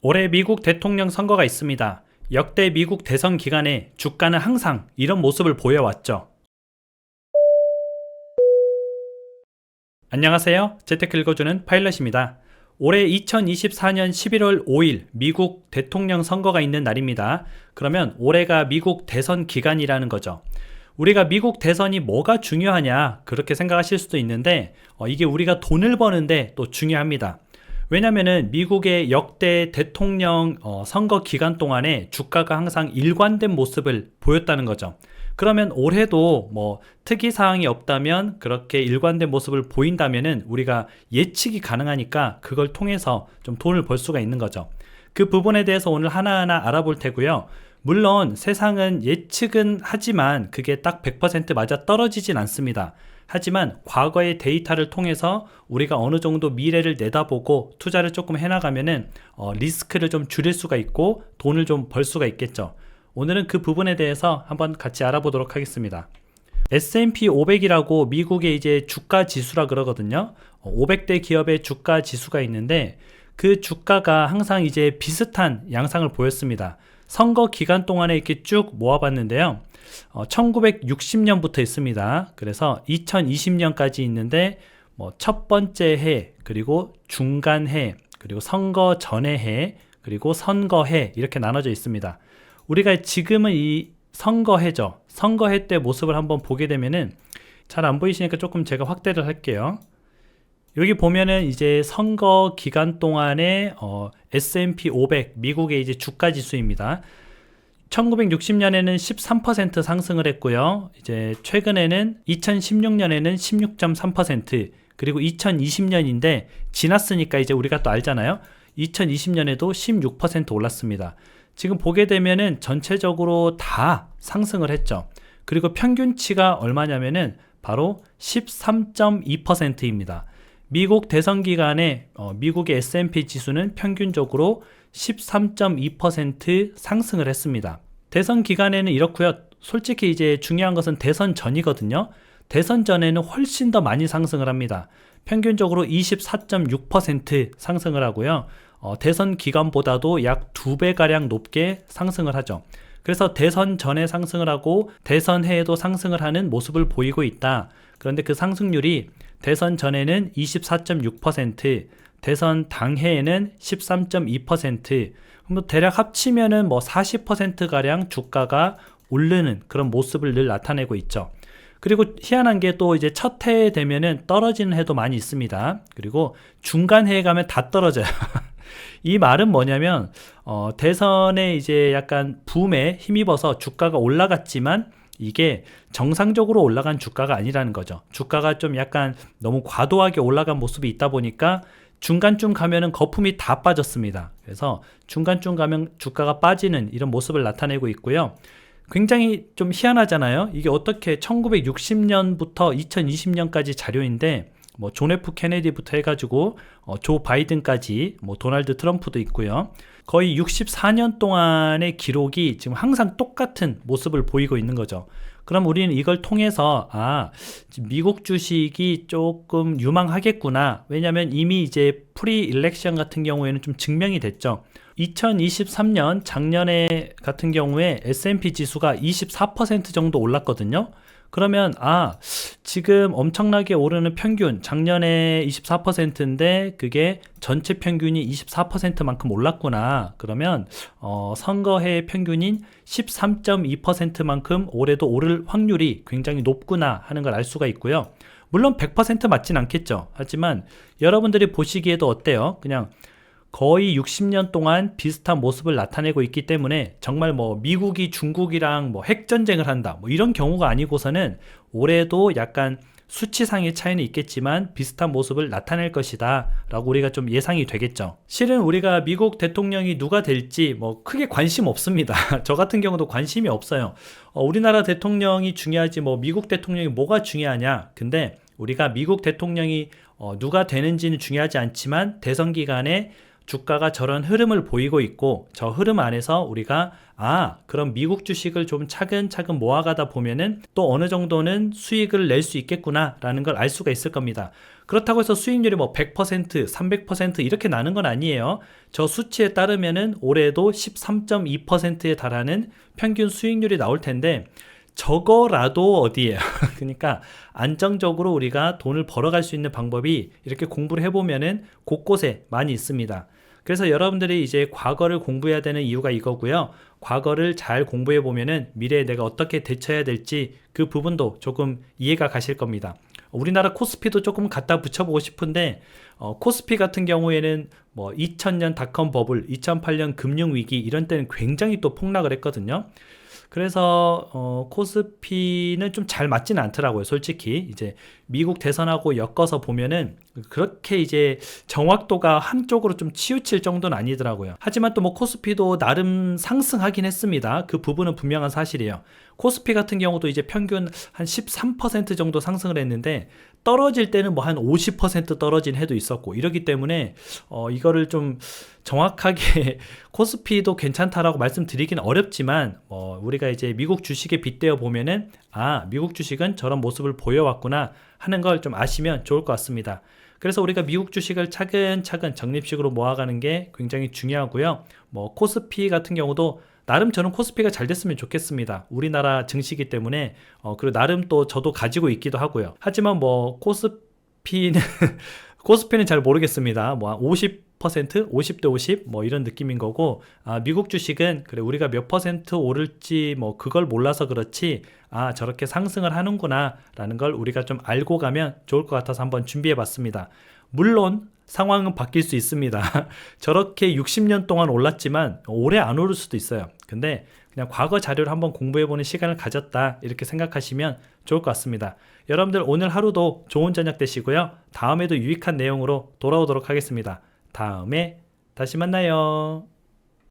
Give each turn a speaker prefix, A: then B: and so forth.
A: 올해 미국 대통령 선거가 있습니다. 역대 미국 대선 기간에 주가는 항상 이런 모습을 보여왔죠. 안녕하세요. 재테크 읽어주는 파일럿입니다. 올해 2024년 11월 5일 미국 대통령 선거가 있는 날입니다. 그러면 올해가 미국 대선 기간이라는 거죠. 우리가 미국 대선이 뭐가 중요하냐 그렇게 생각하실 수도 있는데 이게 우리가 돈을 버는데 또 중요합니다. 왜냐면은 미국의 역대 대통령 선거 기간 동안에 주가가 항상 일관된 모습을 보였다는 거죠. 그러면 올해도 뭐 특이사항이 없다면 그렇게 일관된 모습을 보인다면은 우리가 예측이 가능하니까 그걸 통해서 좀 돈을 벌 수가 있는 거죠. 그 부분에 대해서 오늘 하나하나 알아볼 테고요. 물론 세상은 예측은 하지만 그게 딱 100% 맞아 떨어지진 않습니다. 하지만 과거의 데이터를 통해서 우리가 어느 정도 미래를 내다보고 투자를 조금 해나가면은 리스크를 좀 줄일 수가 있고 돈을 좀 벌 수가 있겠죠. 오늘은 그 부분에 대해서 한번 같이 알아보도록 하겠습니다. S&P 500이라고 미국의 이제 주가 지수라 그러거든요. 500대 기업의 주가 지수가 있는데 그 주가가 항상 이제 비슷한 양상을 보였습니다. 선거 기간 동안에 이렇게 쭉 모아봤는데요. 1960년부터 있습니다. 그래서 2020년까지 있는데 첫 번째 해, 그리고 중간 해, 그리고 선거 전의 해, 그리고 선거해 이렇게 나눠져 있습니다. 우리가 지금은 이 선거해죠. 선거해 때 모습을 한번 보게 되면은 잘 안 보이시니까 조금 제가 확대를 할게요. 여기 보면은 이제 선거 기간 동안에 S&P 500 미국의 이제 주가 지수입니다. 1960년에는 13% 상승을 했고요. 이제 최근에는 2016년에는 16.3%, 그리고 2020년인데 지났으니까 이제 우리가 또 알잖아요. 2020년에도 16% 올랐습니다. 지금 보게 되면은 전체적으로 다 상승을 했죠. 그리고 평균치가 얼마냐면은 바로 13.2%입니다. 미국 대선 기간에 미국의 S&P 지수는 평균적으로 13.2% 상승을 했습니다. 대선 기간에는 이렇고요. 솔직히 이제 중요한 것은 대선 전이거든요. 대선 전에는 훨씬 더 많이 상승을 합니다. 평균적으로 24.6% 상승을 하고요. 대선 기간보다도 약 2배가량 높게 상승을 하죠. 그래서 대선 전에 상승을 하고 대선 해에도 상승을 하는 모습을 보이고 있다. 그런데 그 상승률이 대선 전에는 24.6%, 대선 당해에는 13.2%, 대략 합치면은 40%가량 주가가 오르는 그런 모습을 늘 나타내고 있죠. 그리고 희한한 게 또 이제 첫 해에 되면은 떨어지는 해도 많이 있습니다. 그리고 중간 해에 가면 다 떨어져요. 이 말은 뭐냐면 대선에 이제 약간 붐에 힘입어서 주가가 올라갔지만 이게 정상적으로 올라간 주가가 아니라는 거죠. 주가가 좀 약간 너무 과도하게 올라간 모습이 있다 보니까 중간쯤 가면은 거품이 다 빠졌습니다. 그래서 중간쯤 가면 주가가 빠지는 이런 모습을 나타내고 있고요. 굉장히 좀 희한하잖아요. 이게 어떻게 1960년부터 2020년까지 자료인데 존 F 케네디부터 해가지고 조 바이든까지 도널드 트럼프도 있고요. 거의 64년 동안의 기록이 지금 항상 똑같은 모습을 보이고 있는 거죠. 그럼 우리는 이걸 통해서 미국 주식이 조금 유망하겠구나. 왜냐하면 이미 이제 프리 일렉션 같은 경우에는 좀 증명이 됐죠. 2023년 작년에 같은 경우에 S&P 지수가 24% 정도 올랐거든요. 그러면 지금 엄청나게 오르는 평균 작년에 24%인데 그게 전체 평균이 24%만큼 올랐구나. 그러면 선거해 평균인 13.2%만큼 올해도 오를 확률이 굉장히 높구나 하는 걸 알 수가 있고요. 물론 100% 맞진 않겠죠. 하지만 여러분들이 보시기에도 어때요? 그냥 거의 60년 동안 비슷한 모습을 나타내고 있기 때문에 정말 미국이 중국이랑 핵전쟁을 한다 이런 경우가 아니고서는 올해도 약간 수치상의 차이는 있겠지만 비슷한 모습을 나타낼 것이다 라고 우리가 좀 예상이 되겠죠. 실은 우리가 미국 대통령이 누가 될지 크게 관심 없습니다. 저 같은 경우도 관심이 없어요. 우리나라 대통령이 중요하지 미국 대통령이 뭐가 중요하냐. 근데 우리가 미국 대통령이 누가 되는지는 중요하지 않지만 대선 기간에 주가가 저런 흐름을 보이고 있고 저 흐름 안에서 우리가 그럼 미국 주식을 좀 차근차근 모아가다 보면은 또 어느 정도는 수익을 낼 수 있겠구나 라는 걸 알 수가 있을 겁니다. 그렇다고 해서 수익률이 뭐 100%, 300% 이렇게 나는 건 아니에요. 저 수치에 따르면은 올해도 13.2%에 달하는 평균 수익률이 나올 텐데 저거라도 어디에요? 그러니까 안정적으로 우리가 돈을 벌어갈 수 있는 방법이 이렇게 공부를 해보면은 곳곳에 많이 있습니다. 그래서 여러분들이 이제 과거를 공부해야 되는 이유가 이거고요. 과거를 잘 공부해 보면은 미래에 내가 어떻게 대처해야 될지 그 부분도 조금 이해가 가실 겁니다. 우리나라 코스피도 조금 갖다 붙여보고 싶은데 코스피 같은 경우에는 뭐 2000년 닷컴 버블, 2008년 금융위기 이런 때는 굉장히 또 폭락을 했거든요. 그래서 코스피는 좀 잘 맞지는 않더라고요. 솔직히 이제 미국 대선하고 엮어서 보면은 그렇게 이제 정확도가 한쪽으로 좀 치우칠 정도는 아니더라고요. 하지만 또 뭐 코스피도 나름 상승하긴 했습니다. 그 부분은 분명한 사실이에요. 코스피 같은 경우도 이제 평균 한 13% 정도 상승을 했는데 떨어질 때는 뭐 한 50% 떨어진 해도 있었고 이러기 때문에 이거를 좀 정확하게 코스피도 괜찮다라고 말씀드리긴 어렵지만 우리가 이제 미국 주식에 빗대어 보면은 미국 주식은 저런 모습을 보여왔구나 하는 걸 좀 아시면 좋을 것 같습니다. 그래서 우리가 미국 주식을 차근차근 적립식으로 모아가는 게 굉장히 중요하고요. 코스피 같은 경우도 나름 저는 코스피가 잘 됐으면 좋겠습니다. 우리나라 증시이기 때문에 그리고 나름 또 저도 가지고 있기도 하고요. 하지만 코스피는 코스피는 잘 모르겠습니다. 뭐 50%, 50대 50 뭐 이런 느낌인 거고 미국 주식은 그래 우리가 몇 퍼센트 오를지 뭐 그걸 몰라서 그렇지 저렇게 상승을 하는구나 라는 걸 우리가 좀 알고 가면 좋을 것 같아서 한번 준비해 봤습니다. 물론 상황은 바뀔 수 있습니다. 저렇게 60년 동안 올랐지만 오래 안 오를 수도 있어요. 근데 그냥 과거 자료를 한번 공부해보는 시간을 가졌다 이렇게 생각하시면 좋을 것 같습니다. 여러분들 오늘 하루도 좋은 저녁 되시고요. 다음에도 유익한 내용으로 돌아오도록 하겠습니다. 다음에 다시 만나요.